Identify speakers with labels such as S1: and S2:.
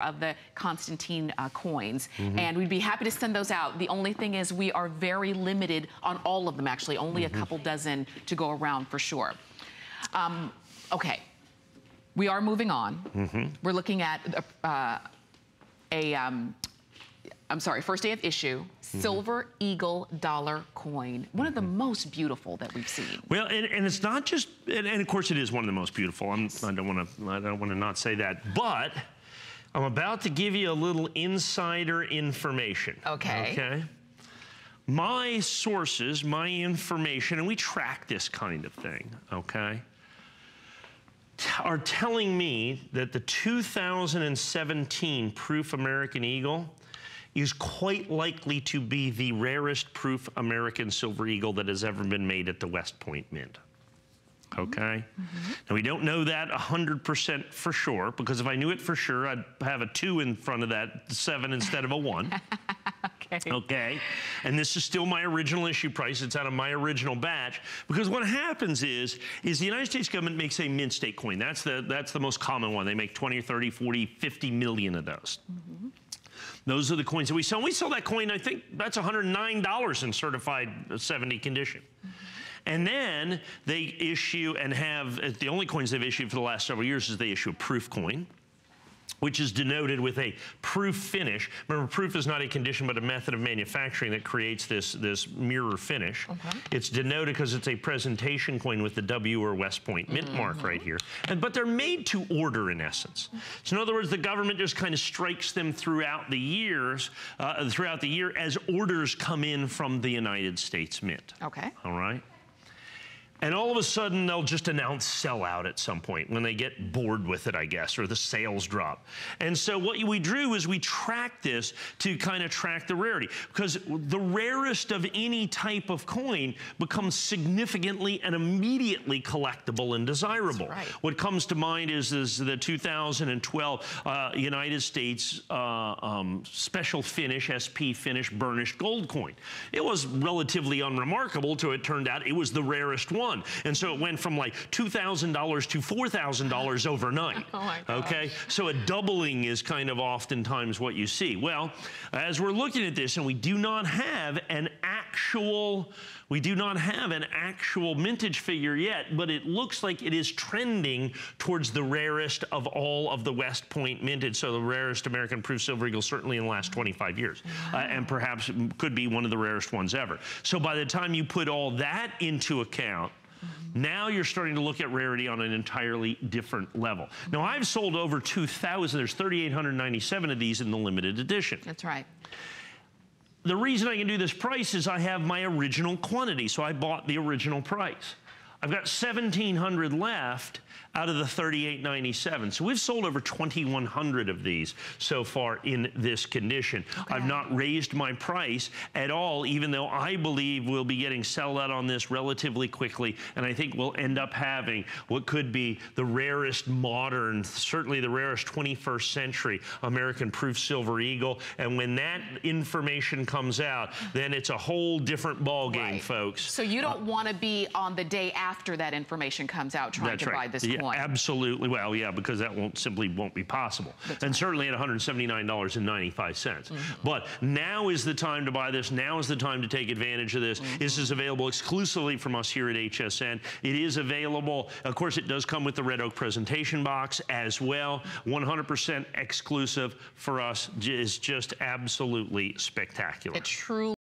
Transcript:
S1: of the Constantine coins, and we'd be happy to send those out. The only thing is we are very limited on all of them, actually. Only a couple dozen to go around for sure. Okay, we are moving on. We're looking at I'm sorry, first day of issue, Silver Eagle dollar coin. One of the most beautiful that we've seen.
S2: Well, and it's not just, and of course it is one of the most beautiful. I don't want to not say that, but I'm about to give you a little insider information.
S1: Okay.
S2: Okay. My sources, my information, and we track this kind of thing, okay, are telling me that the 2017 Proof American Eagle is quite likely to be the rarest Proof American Silver Eagle that has ever been made at the West Point Mint. Okay? Now, we don't know that 100% for sure, because if I knew it for sure, I'd have a 2 in front of that 7 instead of a 1.
S1: Okay.
S2: Okay? And this is still my original issue price. It's out of my original batch. Because what happens is the United States government makes a mint state coin. That's the most common one. They make 20 or 30, 40, 50 million of those. Those are the coins that we sell. And we sell that coin, I think that's $109 in certified 70 condition. And then they issue and have, the only coins they've issued for the last several years is they issue a proof coin, which is denoted with a proof finish. Remember, proof is not a condition, but a method of manufacturing that creates this mirror finish. It's denoted because it's a presentation coin with the W or West Point Mint mark right here. But they're made to order, in essence. So in other words, the government just kind of strikes them throughout the years, as orders come in from the United States Mint.
S1: Okay.
S2: All right? And all of a sudden, they'll just announce sellout at some point when they get bored with it, I guess, or the sales drop. And so what we do is we track this to kind of track the rarity, because the rarest of any type of coin becomes significantly and immediately collectible and desirable.
S1: That's right.
S2: What comes to mind is the 2012 United States special finish, SP finish burnished gold coin. It was relatively unremarkable till it turned out it was the rarest one. And so it went from like $2,000 to $4,000 overnight.
S1: Oh my gosh.
S2: Okay, so a doubling is kind of oftentimes what you see. Well, as we're looking at this, and we do not have an actual mintage figure yet, but it looks like it is trending towards the rarest of all of the West Point minted, so the rarest American Proof Silver Eagle certainly in the last 25 years, and perhaps could be one of the rarest ones ever. So by the time you put all that into account, now you're starting to look at rarity on an entirely different level. Now, I've sold over 2,000. There's 3,897 of these in the limited edition.
S1: That's right.
S2: The reason I can do this price is I have my original quantity, so I bought the original price. I've got 1,700 left out of the 3,897. So we've sold over 2,100 of these so far in this condition.
S1: Okay.
S2: I've not raised my price at all, even though I believe we'll be getting sold out on this relatively quickly, and I think we'll end up having what could be the rarest modern, certainly the rarest 21st century American Proof Silver Eagle. And when that information comes out, then it's a whole different ball game, folks. So
S1: you don't want to be on the day after that information comes out trying to buy this coin.
S2: Absolutely. Well, yeah, because that simply won't be possible. And certainly at $179.95. But now is the time to buy this. Now is the time to take advantage of this. This is available exclusively from us here at HSN. It is available. Of course, it does come with the Red Oak presentation box as well. 100% exclusive for us. Is just absolutely spectacular.
S1: It truly